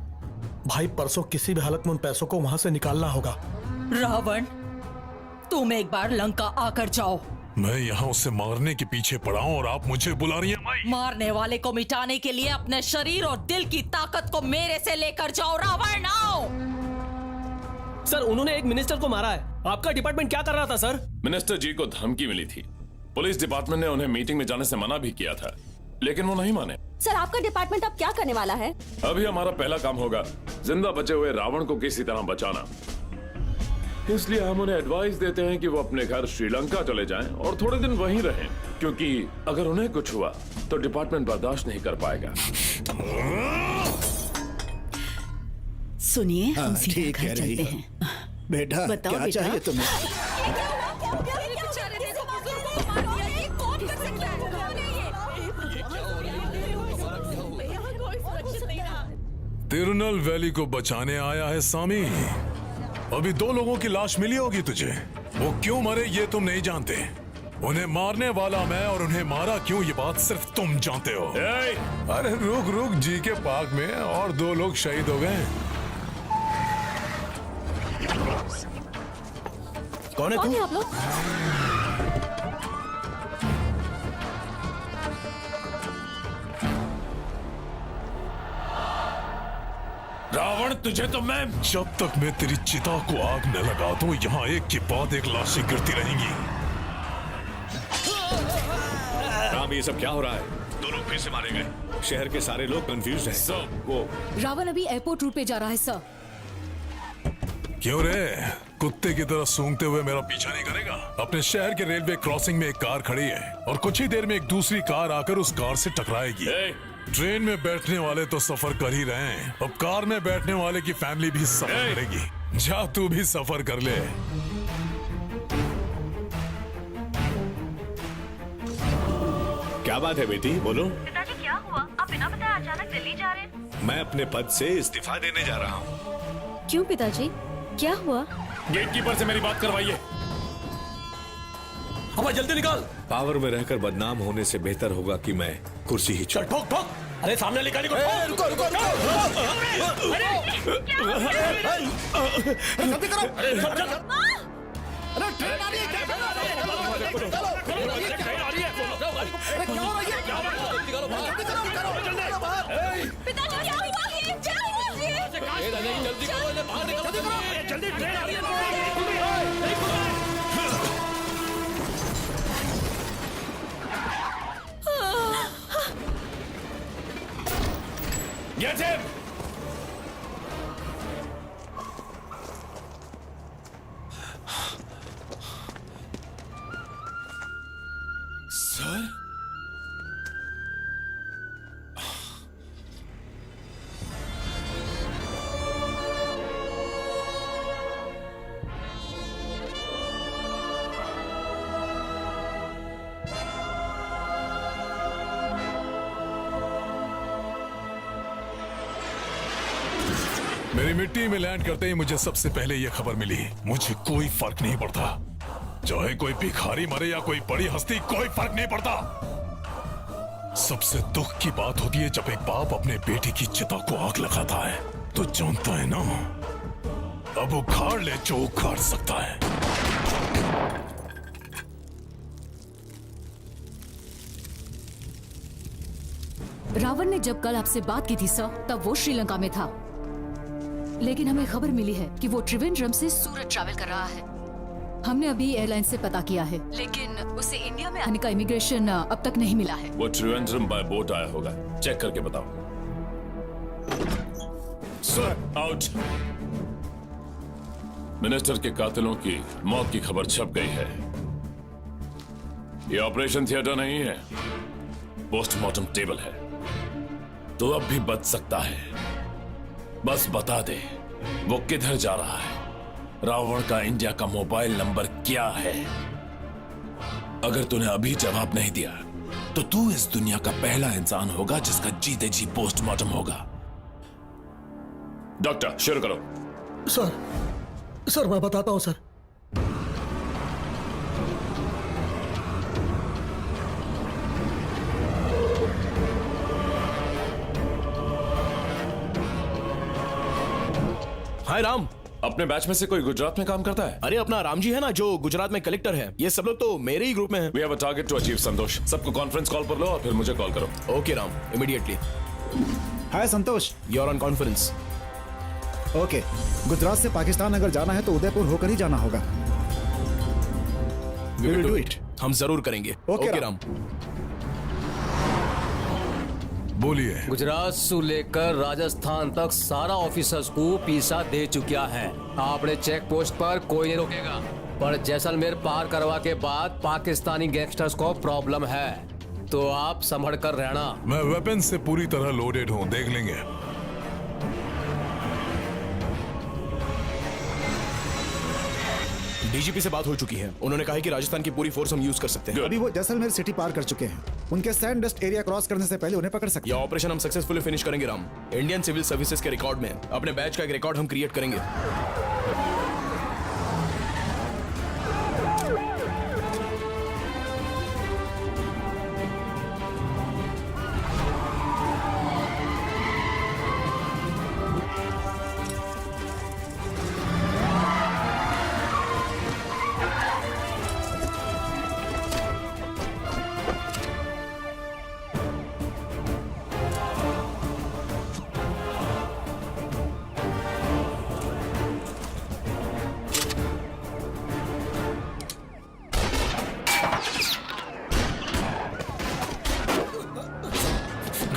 भाई, परसों किसी भी हालत में उन पैसों को वहां से निकालना होगा। रावण, तुम एक बार लंका आकर जाओ। मैं यहाँ उसे मारने के पीछे पड़ा हूँ और आप मुझे बुला रही हैं? मारने वाले को मिटाने के लिए अपने शरीर और दिल की ताकत को मेरे से लेकर जाओ। रावण आओ। सर, उन्होंने एक मिनिस्टर को मारा है। आपका डिपार्टमेंट क्या कर रहा था सर? मिनिस्टर जी को धमकी मिली थी। पुलिस डिपार्टमेंट ने उन्हें मीटिंग में जाने से मना भी किया था, लेकिन वो नहीं माने। सर, आपका डिपार्टमेंट अब क्या करने वाला है? अभी हमारा पहला काम होगा जिंदा बचे हुए रावण को किसी तरह बचाना। इसलिए हम उन्हें एडवाइस देते हैं कि वो अपने घर श्रीलंका चले जाएं और थोड़े दिन वहीं रहें, क्योंकि अगर उन्हें कुछ हुआ तो डिपार्टमेंट बर्दाश्त नहीं कर पाएगा। सुनिए, हम सीधा ठीक घर कह रही चलते है। हैं। बेटा, बताओ क्या बेटा। चाहिए तुम्हें? तिरुनल वैली को बचाने आया है सामी। अभी 2 लोगों की लाश मिली होगी तुझे। वो क्यों मरे ये तुम नहीं जानते। उन्हें मारने वाला मैं और उन्हें मारा क्यों ये बात सिर्फ तुम जानते हो। अरे रुक रुक, जी के पार्क में और 2 लोग शहीद हो गए। कौन है कौन है आप लोग? रावण, तुझे तो मैं जब तक मैं तेरी चिता को आग न लगा दूं, यहाँ एक के बाद एक लाशें गिरती रहेंगी। राम, ये सब क्या हो रहा है? 2 लोग फिर से मारे गए। शहर के सारे लोग कंफ्यूज हैं। सर, वो रावण अभी एयरपोर्ट रूट पे जा रहा है सर। क्यों रे, कुत्ते की तरह सूंघते हुए मेरा पीछा नहीं करेगा? अपने शहर के रेलवे क्रॉसिंग में एक कार खड़ी है और कुछ ही देर में एक दूसरी कार आकर उस कार से टकराएगी। ट्रेन में बैठने वाले तो सफर कर ही रहे हैं, अब कार में बैठने वाले की फैमिली भी सफर करेगी। जा तू भी सफर कर ले। क्या बात है बेटी, बोलो। पिताजी क्या हुआ? आप बिना बताए अचानक दिल्ली जा रहे हैं? मैं अपने पद से इस्तीफा देने जा रहा हूँ। क्यों पिताजी, क्या हुआ? गेटकीपर से मेरी बात करवाइए। अब जल्दी निकाल। पावर में रहकर बदनाम होने से बेहतर होगा कि मैं कुर्सी ही छोड़। ठोक ठोक। अरे सामने निकाली को। रुको रुको जल्दी करो। अरे ट्रेन आ रही है, क्या कर रहे हो? ट्रेन आ रही है, क्या हो रही है? अरे क्या हो रही है? जल्दी करो बाहर। पिताजी क्या हुआ? क्या हुआ? जल्दी करो, बाहर निकलो। जल्दी ट्रेन आ रही है। Get him! Sir? मेरी मिट्टी में लैंड करते ही मुझे सबसे पहले यह खबर मिली। मुझे कोई फर्क नहीं पड़ता, चाहे कोई भिखारी मरे या कोई बड़ी हस्ती, कोई फर्क नहीं पड़ता। सबसे दुख की बात होती है जब एक बाप अपने बेटे की चिता को आग लगाता है। तो जानता है ना, अब उखाड़ ले जो उखाड़ सकता है। रावण ने जब कल आपसे बात की थी सर, तब वो श्रीलंका में था, लेकिन हमें खबर मिली है कि वो त्रिवेंद्रम से सूरत ट्रैवल कर रहा है। हमने अभी एयरलाइन से पता किया है, लेकिन उसे इंडिया में आने का इमिग्रेशन अब तक नहीं मिला है। वो त्रिवेंद्रम बाय बोट आया होगा, चेक करके बताओ। Sir, out. मिनिस्टर के कातिलों की मौत की खबर छप गई है। ये ऑपरेशन थिएटर नहीं है, पोस्टमार्टम टेबल है। तो अब भी बच सकता है, बस बता दे वो किधर जा रहा है। रावण का इंडिया का मोबाइल नंबर क्या है? अगर तूने अभी जवाब नहीं दिया तो तू इस दुनिया का पहला इंसान होगा जिसका जीते जी पोस्टमार्टम होगा। डॉक्टर, शुरू करो। सर मैं बताता हूं सर। हाय राम, अपने बैच में से कोई गुजरात में काम करता है? अरे अपना राम जी है ना, जो गुजरात में कलेक्टर है। ये सब लोग तो मेरे ही ग्रुप में हैं। We have a target to achieve, संतोष। सबको कॉन्फ्रेंस कॉल पर लो और फिर मुझे कॉल करो। Okay Ram, immediately. Hi Santosh, you are on conference. Okay, Gujarat से पाकिस्तान अगर जाना है तो उदयपुर होकर ही जाना होगा। We will do it। हम जरूर करेंगे। ओके राम। बोलिए। गुजरात से लेकर राजस्थान तक सारा ऑफिसर्स को पीसा दे चुका है। आपने चेक पोस्ट पर कोई नहीं रोकेगा, पर जैसलमेर पार करवा के बाद पाकिस्तानी गैंगस्टर्स को प्रॉब्लम है, तो आप संभल कर रहना। मैं वेपन से पूरी तरह लोडेड हूँ, देख लेंगे। डीजीपी से बात हो चुकी है, उन्होंने कहा है कि राजस्थान की पूरी फोर्स हम यूज कर सकते हैं। अभी वो जैसलमेर सिटी पार कर चुके हैं, उनके सैंड डस्ट एरिया क्रॉस करने से पहले उन्हें पकड़ सकते हैं। ये ऑपरेशन हम सक्सेसफुली फिनिश करेंगे राम। इंडियन सिविल सर्विसेज के रिकॉर्ड में अपने बैच का एक रिकॉर्ड हम क्रिएट करेंगे।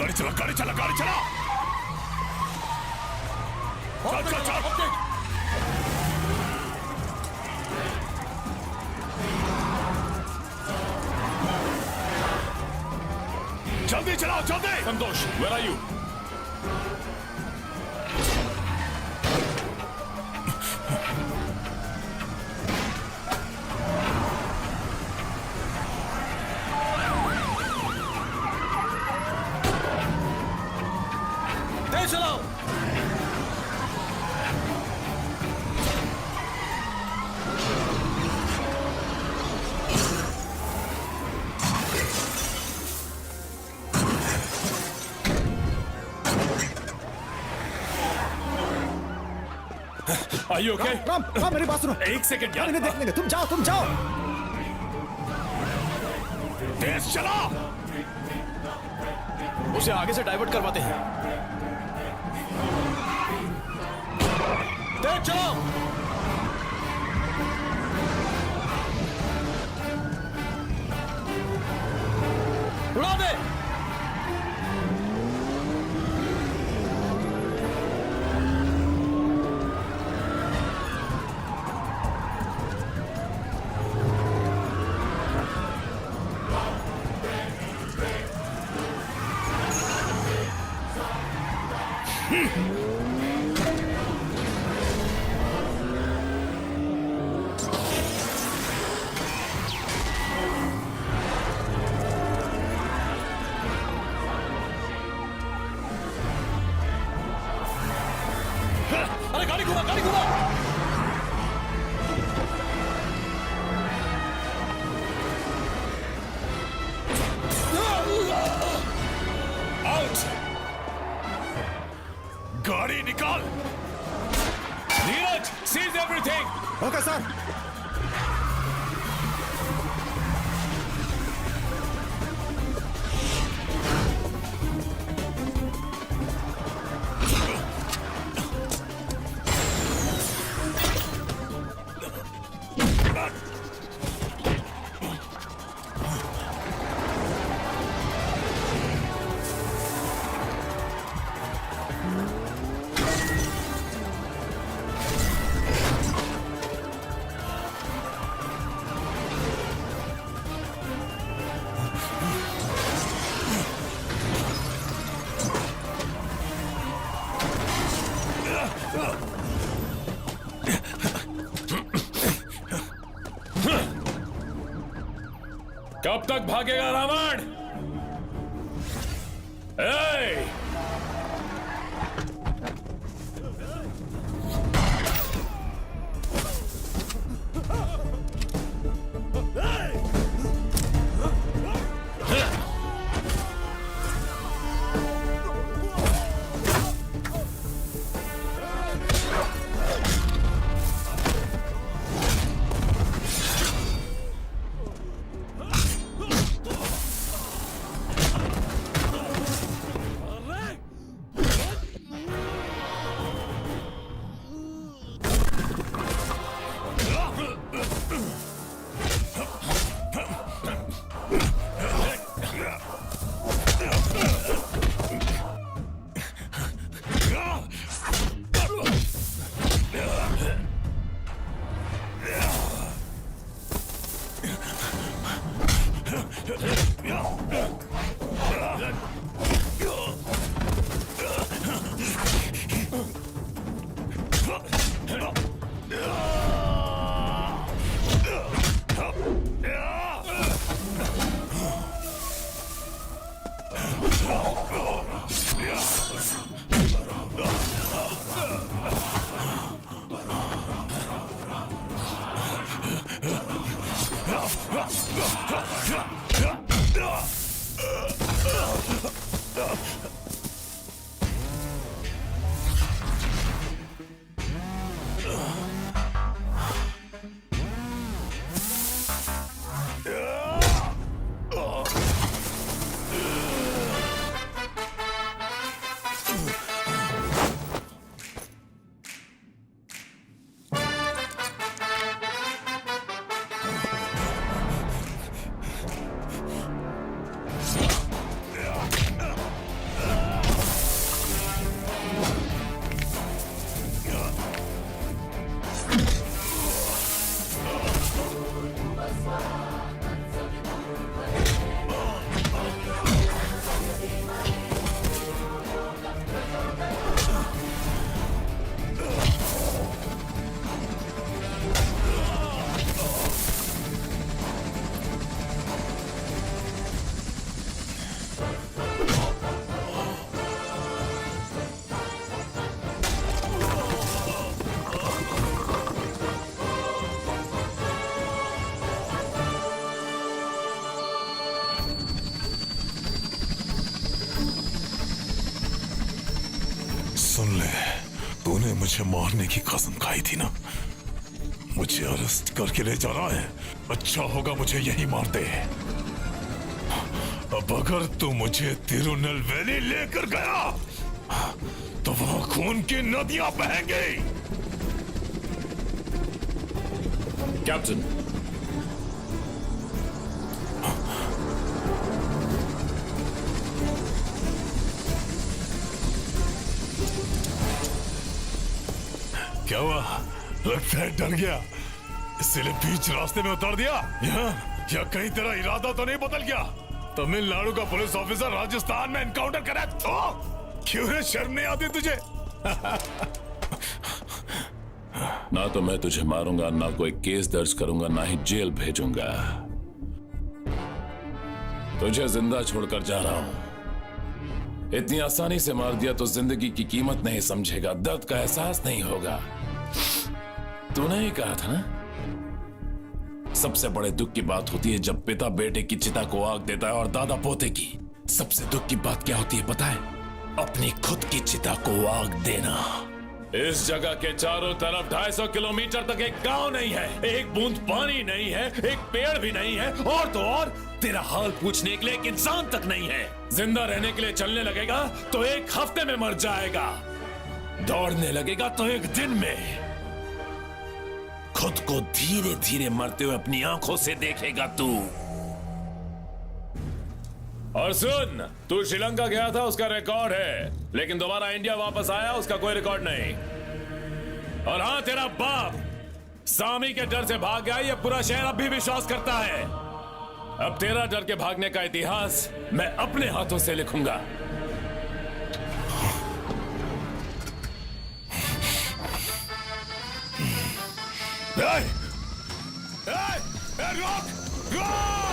गाड़ी चला गाड़ी चला गाड़ी चला। चल चल चल। जल्दी चलाओ जल्दी। संतोष, where are you? तेज चलाओ। Are you okay? Ram Ram मेरी बात सुनो। एक सेकंड यार। इन्हें देख लेंगे, तुम जाओ तुम जाओ। तेज चला। उसे आगे से डाइवर्ट करवाते हैं। तेज चलाओ। उड़ा दे। अरे गाड़ी घुमा गाड़ी घुमा। आउट। गाड़ी निकाल। Neeraj seize everything. Okay sir. कब तक भागेगा रावण? ए! सुन ले, तूने मुझे मारने की कसम खाई थी ना, मुझे अरेस्ट करके ले जा रहा है। अच्छा होगा मुझे यही मार दे। अब अगर तू मुझे तिरुनेलवेली लेकर गया तो वहां खून की नदियां बहेंगी। कैप्टन, क्या हुआ? लगता है डर गया, इसलिए बीच रास्ते में उतार दिया। या कहीं तेरा इरादा तो नहीं बदल गया? तमिलनाडु का पुलिस ऑफिसर राजस्थान में एनकाउंटर करा तो क्यों है? शर्म नहीं आती तुझे? ना तो मैं तुझे मारूंगा, ना कोई केस दर्ज करूंगा, ना ही जेल भेजूंगा। तुझे जिंदा छोड़कर जा रहा हूं। इतनी आसानी से मार दिया तो जिंदगी की कीमत नहीं समझेगा, दर्द का एहसास नहीं होगा। तूने ही कहा था ना, सबसे बड़े दुख की बात होती है जब पिता बेटे की चिता को आग देता है, और दादा पोते की सबसे दुख की बात क्या होती है पता है? अपनी खुद की चिता को आग देना। इस जगह के चारों तरफ 250 किलोमीटर तक एक गांव नहीं है, एक बूंद पानी नहीं है, एक पेड़ भी नहीं है, और तो और तेरा हाल पूछने के लिए एक इंसान तक नहीं है। जिंदा रहने के लिए चलने लगेगा तो एक हफ्ते में मर जाएगा, दौड़ने लगेगा तो एक दिन में। खुद को धीरे धीरे मरते हुए अपनी आंखों से देखेगा तू। और सुन, तू श्रीलंका गया था उसका रिकॉर्ड है, लेकिन दोबारा इंडिया वापस आया उसका कोई रिकॉर्ड नहीं। और हाँ, तेरा बाप सामी के डर से भाग गया, ये पूरा शहर अब भी विश्वास करता है। अब तेरा डर के भागने का इतिहास मैं अपने हाथों से लिखूंगा। रोक! रोक!